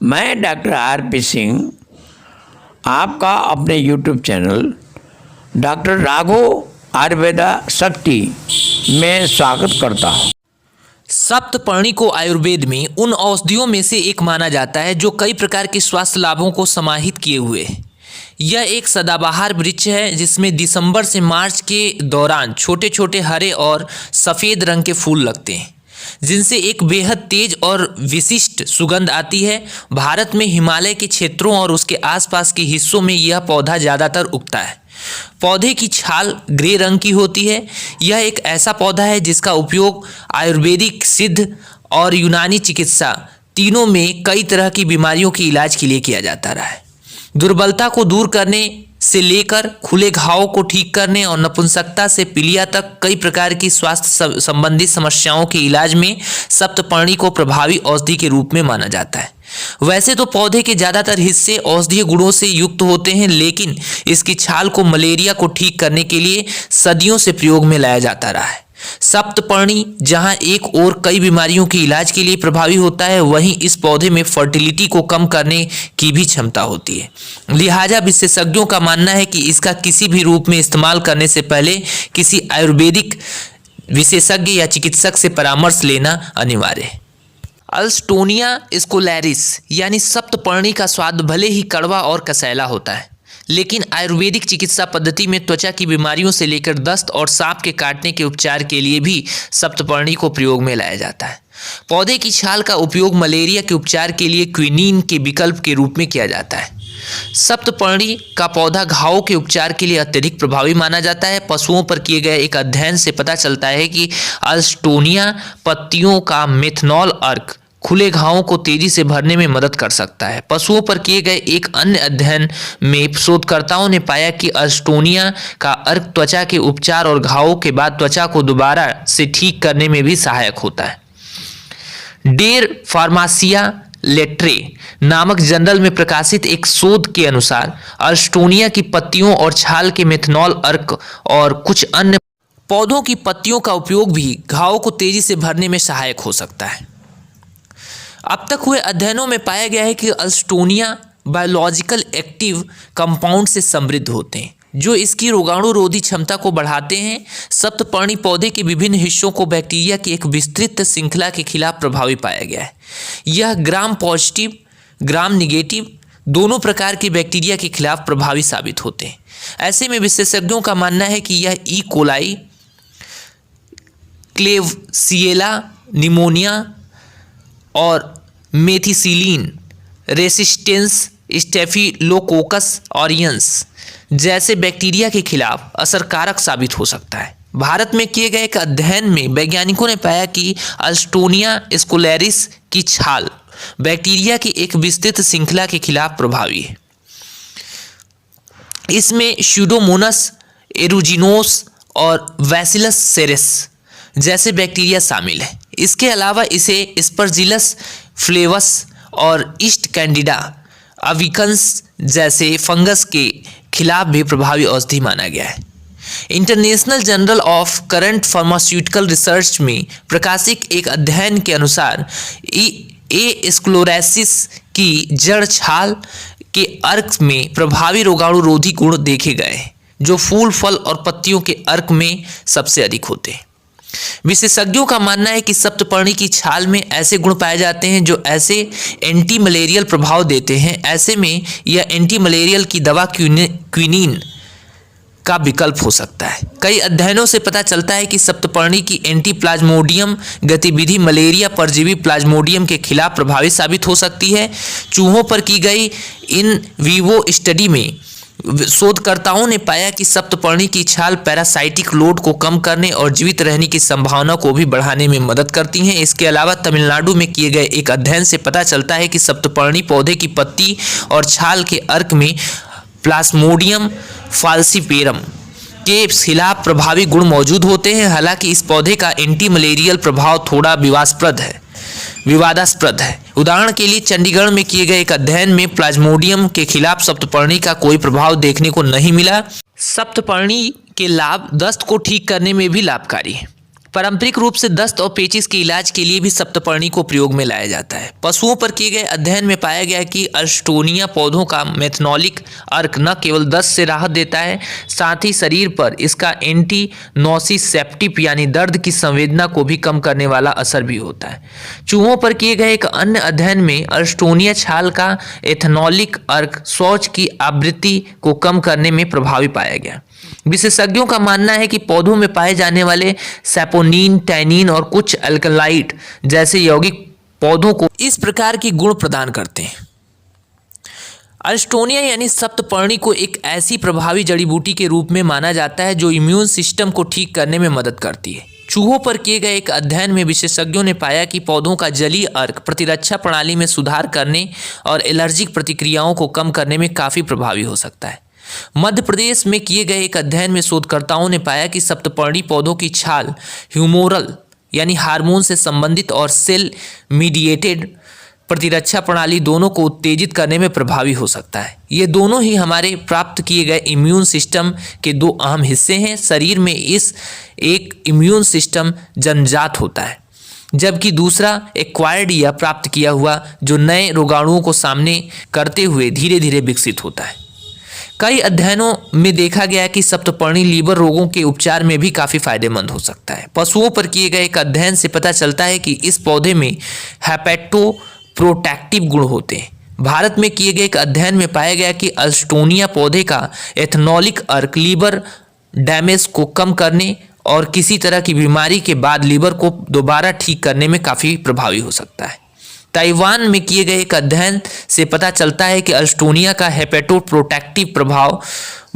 मैं doctor RP. Singh आपका अपने YouTube channel doctor Raghav Ayurveda शक्ति में स्वागत करता हूँ। सप्तपर्णी को आयुर्वेद में उन औषधियों में से एक माना जाता है जो कई प्रकार के स्वास्थ्य लाभों को समाहित किए हुए है। यह एक सदाबहार वृक्ष है जिसमें दिसंबर से मार्च के दौरान छोटे छोटे हरे और सफ़ेद रंग के फूल लगते हैं, जिनसे एक बेहद तेज और विशिष्ट सुगंध आती है। भारत में हिमालय के क्षेत्रों और उसके आसपास के हिस्सों में यह पौधा ज़्यादातर उगता है। पौधे की छाल ग्रे रंग की होती है। यह एक ऐसा पौधा है जिसका उपयोग आयुर्वेदिक, सिद्ध और यूनानी चिकित्सा तीनों में कई तरह की बीमारियों के इलाज के लिए किया जाता रहा है। दुर्बलता को दूर करने से लेकर खुले घावों को ठीक करने और नपुंसकता से पीलिया तक कई प्रकार की स्वास्थ्य संबंधी समस्याओं के इलाज में सप्तपर्णी को प्रभावी औषधि के रूप में माना जाता है। वैसे तो पौधे के ज़्यादातर हिस्से औषधीय गुणों से युक्त होते हैं, लेकिन इसकी छाल को मलेरिया को ठीक करने के लिए सदियों से प्रयोग में लाया जाता रहा है। सप्तपर्णी जहां एक और कई बीमारियों के इलाज के लिए प्रभावी होता है, वहीं इस पौधे में फर्टिलिटी को कम करने की भी क्षमता होती है। लिहाजा विशेषज्ञों का मानना है कि इसका किसी भी रूप में इस्तेमाल करने से पहले किसी आयुर्वेदिक विशेषज्ञ या चिकित्सक से परामर्श लेना अनिवार्य है। अल्स्टोनिया स्कोलैरिस यानी सप्तपर्णी का स्वाद भले ही कड़वा और कसैला होता है, लेकिन आयुर्वेदिक चिकित्सा पद्धति में त्वचा की बीमारियों से लेकर दस्त और सांप के काटने के उपचार के लिए भी सप्तपर्णी को प्रयोग में लाया जाता है। पौधे की छाल का उपयोग मलेरिया के उपचार के लिए क्विनीन के विकल्प के रूप में किया जाता है। सप्तपर्णी का पौधा घावों के उपचार के लिए अत्यधिक प्रभावी माना जाता है। पशुओं पर किए गए एक अध्ययन से पता चलता है कि अल्स्टोनिया पत्तियों का मेथनॉल अर्क खुले घावों को तेजी से भरने में मदद कर सकता है। पशुओं पर किए गए एक अन्य अध्ययन में शोधकर्ताओं ने पाया कि अल्स्टोनिया का अर्क त्वचा के उपचार और घावों के बाद त्वचा को दोबारा से ठीक करने में भी सहायक होता है। डेर फार्मासिया लेट्रे नामक जर्नल में प्रकाशित एक शोध के अनुसार अल्स्टोनिया की पत्तियों और छाल के मेथनॉल अर्क और कुछ अन्य पौधों की पत्तियों का उपयोग भी घावों को तेजी से भरने में सहायक हो सकता है। अब तक हुए अध्ययनों में पाया गया है कि अल्स्टोनिया बायोलॉजिकल एक्टिव कंपाउंड से समृद्ध होते हैं जो इसकी रोगाणुरोधी क्षमता को बढ़ाते हैं। सप्तपर्णी पौधे के विभिन्न हिस्सों को बैक्टीरिया की एक विस्तृत श्रृंखला के खिलाफ प्रभावी पाया गया है। यह ग्राम पॉजिटिव, ग्राम निगेटिव दोनों प्रकार के बैक्टीरिया के खिलाफ प्रभावी साबित होते हैं। ऐसे में विशेषज्ञों का मानना है कि यह ई कोलाई, क्लेवसिएला निमोनिया और मेथिसिलिन रेसिस्टेंस स्टेफिलोकोकस ऑरियंस जैसे बैक्टीरिया के खिलाफ असरकारक साबित हो सकता है। भारत में किए गए एक अध्ययन में वैज्ञानिकों ने पाया कि अल्स्टोनिया स्कोलैरिस की छाल बैक्टीरिया की एक विस्तृत श्रृंखला के खिलाफ प्रभावी है। इसमें स्यूडोमोनास एरुजिनोस और बैसिलस सेरेस जैसे बैक्टीरिया शामिल है। इसके अलावा इसे स्पर्जिलस फ्लेवस और ईस्ट कैंडिडा अविकन्स जैसे फंगस के खिलाफ भी प्रभावी औषधि माना गया है। International journal of current pharmaceutical research में प्रकाशित एक अध्ययन के अनुसार ए स्क्लोरेसिस की जड़ छाल के अर्क में प्रभावी रोगाणुरोधी गुण देखे गए जो फूल, फल और पत्तियों के अर्क में सबसे अधिक होते हैं। विशेषज्ञों का मानना है कि सप्तपर्णी की छाल में ऐसे गुण पाए जाते हैं जो ऐसे एंटी मलेरियल प्रभाव देते हैं। ऐसे में यह एंटी मलेरियल की दवा क्विनीन का विकल्प हो सकता है। कई अध्ययनों से पता चलता है कि सप्तपर्णी की एंटी प्लाज्मोडियम गतिविधि मलेरिया परजीवी प्लाज्मोडियम के खिलाफ प्रभावी साबित हो सकती है। चूहों पर की गई इन वीवो स्टडी में शोधकर्ताओं ने पाया कि सप्तपर्णी की छाल पैरासाइटिक लोड को कम करने और जीवित रहने की संभावना को भी बढ़ाने में मदद करती हैं। इसके अलावा तमिलनाडु में किए गए एक अध्ययन से पता चलता है कि सप्तपर्णी पौधे की पत्ती और छाल के अर्क में प्लाज्मोडियम फाल्सीपेरम के खिलाफ प्रभावी गुण मौजूद होते हैं। हालांकि इस पौधे का एंटी मलेरियल प्रभाव थोड़ा विवादास्पद है। उदाहरण के लिए चंडीगढ़ में किए गए एक अध्ययन में प्लाज्मोडियम के खिलाफ सप्तपर्णी का कोई प्रभाव देखने को नहीं मिला। सप्तपर्णी के लाभ दस्त को ठीक करने में भी लाभकारी है। पारंपरिक रूप से दस्त और पेचिश के इलाज के लिए भी सप्तपर्णी को प्रयोग में लाया जाता है। पशुओं पर किए गए अध्ययन में पाया गया कि अल्स्टोनिया पौधों का मेथनॉलिक अर्क न केवल दस्त से राहत देता है, साथ ही शरीर पर इसका एंटी नोसिसेप्टिव यानी दर्द की संवेदना को भी कम करने वाला असर भी होता है। चूहों पर किए गए एक अन्य अध्ययन में अल्स्टोनिया छाल का एथनॉलिक अर्क शौच की आवृत्ति को कम करने में प्रभावी पाया गया। विशेषज्ञों का मानना है कि पौधों में पाए जाने वाले सैपोनिन, टैनिन और कुछ अल्कलॉइड जैसे यौगिक पौधों को इस प्रकार की गुण प्रदान करते हैं। अल्स्टोनिया यानी सप्तपर्णी को एक ऐसी प्रभावी जड़ी बूटी के रूप में माना जाता है जो इम्यून सिस्टम को ठीक करने में मदद करती है। चूहों पर किए गए एक अध्ययन में विशेषज्ञों ने पाया कि पौधों का जलीय अर्क प्रतिरक्षा प्रणाली में सुधार करने और एलर्जिक प्रतिक्रियाओं को कम करने में काफ़ी प्रभावी हो सकता है। मध्य प्रदेश में किए गए एक अध्ययन में शोधकर्ताओं ने पाया कि सप्तपर्णी पौधों की छाल ह्यूमोरल यानी हार्मोन से संबंधित और सेल मीडिएटेड प्रतिरक्षा प्रणाली दोनों को उत्तेजित करने में प्रभावी हो सकता है। ये दोनों ही हमारे प्राप्त किए गए इम्यून सिस्टम के दो अहम हिस्से हैं। शरीर में इस एक इम्यून सिस्टम जन्मजात होता है, जबकि दूसरा एक्वायर्ड या प्राप्त किया हुआ जो नए रोगाणुओं को सामने करते हुए धीरे धीरे विकसित होता है। कई अध्ययनों में देखा गया है कि सप्तपर्णी लीवर रोगों के उपचार में भी काफ़ी फायदेमंद हो सकता है। पशुओं पर किए गए एक अध्ययन से पता चलता है कि इस पौधे में हेपेटोप्रोटेक्टिव गुण होते हैं। भारत में किए गए एक अध्ययन में पाया गया कि अल्स्टोनिया पौधे का एथनॉलिक अर्क लीवर डैमेज को कम करने और किसी तरह की बीमारी के बाद लीवर को दोबारा ठीक करने में काफ़ी प्रभावी हो सकता है। ताइवान में किए गए एक अध्ययन से पता चलता है कि अल्स्टोनिया का हेपेटोप्रोटेक्टिव प्रभाव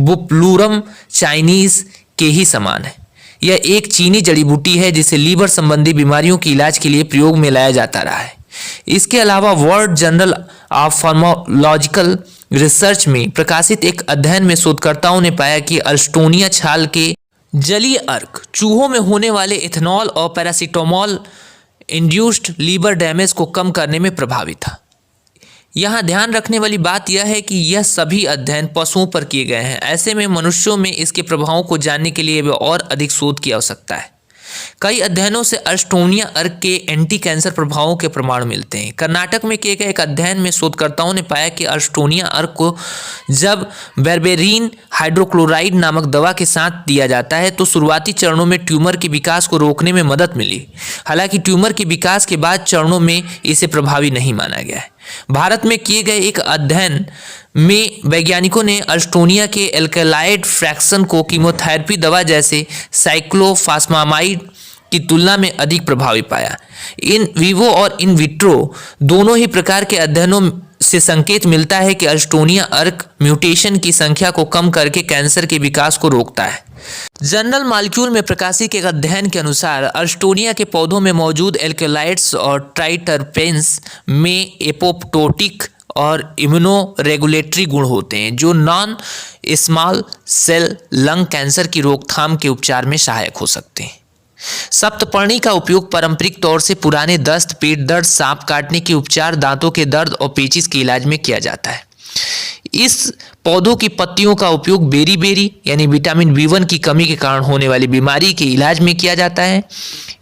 बुप्लूरम चाइनीज के ही समान है। यह एक चीनी जड़ी बूटी है जिसे लीवर संबंधी बीमारियों के इलाज के लिए प्रयोग में लाया जाता रहा है। इसके अलावा world journal of pharmacological research में प्रकाशित एक अध्ययन में शोधकर्ताओं ने पाया कि अल्स्टोनिया छाल के जलीय अर्क चूहों में होने वाले इथेनॉल और पैरासीटामोल इंड्यूस्ड लीवर डैमेज को कम करने में प्रभावी था। यहाँ ध्यान रखने वाली बात यह है कि यह सभी अध्ययन पशुओं पर किए गए हैं। ऐसे में मनुष्यों में इसके प्रभावों को जानने के लिए और अधिक शोध की आवश्यकता है। कई अध्ययनों से अल्स्टोनिया अर्क के एंटी कैंसर प्रभावों के प्रमाण मिलते हैं। कर्नाटक में किए गए एक अध्ययन में शोधकर्ताओं ने पाया कि अल्स्टोनिया अर्क को जब बेर्बेरिन हाइड्रोक्लोराइड नामक दवा के साथ दिया जाता है तो शुरुआती चरणों में ट्यूमर के विकास को रोकने में मदद मिली। हालांकि ट्यूमर के विकास के बाद चरणों में इसे प्रभावी नहीं माना गया है। भारत में किए गए एक अध्ययन में वैज्ञानिकों ने अल्स्टोनिया के एल्कलॉइड फ्रैक्शन को कीमोथेरेपी दवा जैसे साइक्लोफॉस्फामाइड की तुलना में अधिक प्रभावी पाया। इन विवो और इन विट्रो दोनों ही प्रकार के अध्ययनों से संकेत मिलता है कि अल्स्टोनिया अर्क म्यूटेशन की संख्या को कम करके कैंसर के विकास को रोकता है। जर्नल मॉलिक्यूल में प्रकाशित एक अध्ययन के अनुसार अल्स्टोनिया के पौधों में मौजूद एल्कलॉइड्स और ट्राइटरपेन्स में एपोप्टोटिक और इम्यूनो रेगुलेटरी गुण होते हैं जो non small cell lung cancer की रोकथाम के उपचार में सहायक हो सकते हैं। सप्तपर्णी का उपयोग पारंपरिक तौर से पुराने दस्त, पेट दर्द, सांप काटने के उपचार, दांतों के दर्द और पेचिश के इलाज में किया जाता है। इस पौधों की पत्तियों का उपयोग बेरी यानी विटामिन B1 की कमी के कारण होने वाली बीमारी के इलाज में किया जाता है।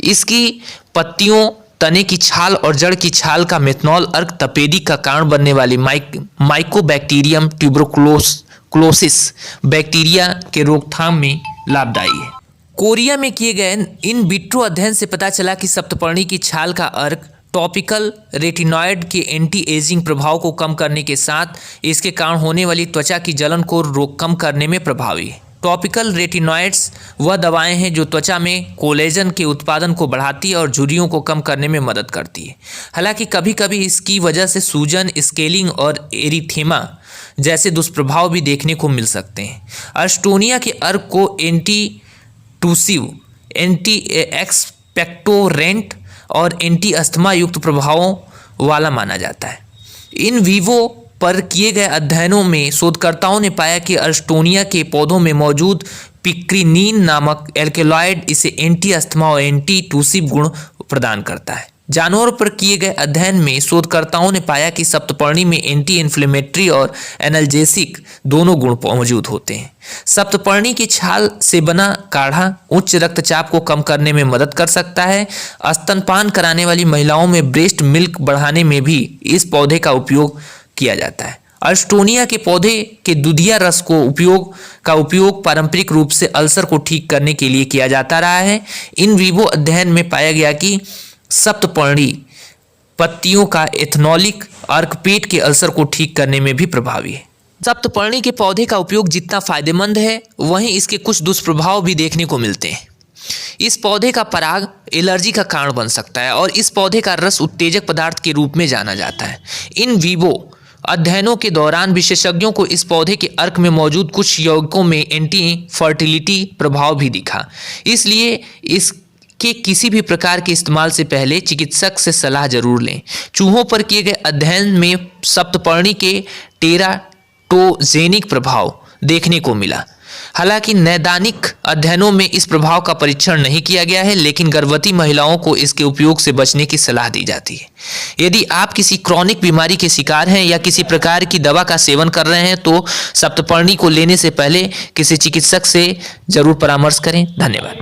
इसकी पत्तियों, तने की छाल और जड़ की छाल का मेथनॉल अर्क तपेदिक का कारण बनने वाली माइकोबैक्टीरियम ट्यूबरकुलोसिस बैक्टीरिया के रोकथाम में लाभदायी है। कोरिया में किए गए इन विट्रो अध्ययन से पता चला कि सप्तपर्णी की छाल का अर्क टॉपिकल रेटिनॉइड के एंटी एजिंग प्रभाव को कम करने के साथ इसके कारण होने वाली त्वचा की जलन को कम करने में प्रभावी है। टॉपिकल रेटिनॉइड्स वह दवाएं हैं जो त्वचा में कोलेजन के उत्पादन को बढ़ाती है और झुर्रियों को कम करने में मदद करती है। हालांकि कभी कभी इसकी वजह से सूजन, स्केलिंग और एरिथेमा जैसे दुष्प्रभाव भी देखने को मिल सकते हैं। अल्स्टोनिया के अर्क को एंटी टूसिव, एंटी एक्सपेक्टोरेंट और एंटी अस्थमा युक्त प्रभावों वाला माना जाता है। इन विवो पर किए गए अध्ययनों में शोधकर्ताओं ने पाया कि अल्स्टोनिया के पौधों में मौजूद पिक्रिनीन नामक एल्केलॉइड इसे एंटी अस्थमा और एंटी टूसिव गुण प्रदान करता है, जानवरों पर किए गए अध्ययन में शोधकर्ताओं ने पाया कि सप्तपर्णी में एंटी इन्फ्लेमेटरी और एनाल्जेसिक दोनों गुण मौजूद होते हैं। सप्तपर्णी की छाल से बना काढ़ा उच्च रक्तचाप को कम करने में मदद कर सकता है। स्तनपान कराने वाली महिलाओं में ब्रेस्ट मिल्क बढ़ाने में भी इस पौधे का उपयोग किया जाता है। अल्स्टोनिया के पौधे के दूधिया रस का उपयोग पारंपरिक रूप से अल्सर को ठीक करने के लिए किया जाता रहा है। इन वीवो अध्ययन में पाया गया कि सप्तपर्णी पत्तियों का एथेनॉलिक अर्क पेट के अल्सर को ठीक करने में भी प्रभावी है। सप्तपर्णी के पौधे का उपयोग जितना फायदेमंद है, वहीं इसके कुछ दुष्प्रभाव भी देखने को मिलते हैं। इस पौधे का पराग एलर्जी का कारण बन सकता है और इस पौधे का रस उत्तेजक पदार्थ के रूप में जाना जाता है। इन वीवो अध्ययनों के दौरान विशेषज्ञों को इस पौधे के अर्क में मौजूद कुछ यौगिकों में एंटी फर्टिलिटी प्रभाव भी दिखा। इसलिए इसके किसी भी प्रकार के इस्तेमाल से पहले चिकित्सक से सलाह जरूर लें। चूहों पर किए गए अध्ययन में सप्तपर्णी के टेराटोजेनिक प्रभाव देखने को मिला। हालांकि नैदानिक अध्ययनों में इस प्रभाव का परीक्षण नहीं किया गया है, लेकिन गर्भवती महिलाओं को इसके उपयोग से बचने की सलाह दी जाती है। यदि आप किसी क्रॉनिक बीमारी के शिकार हैं या किसी प्रकार की दवा का सेवन कर रहे हैं तो सप्तपर्णी को लेने से पहले किसी चिकित्सक से जरूर परामर्श करें। धन्यवाद।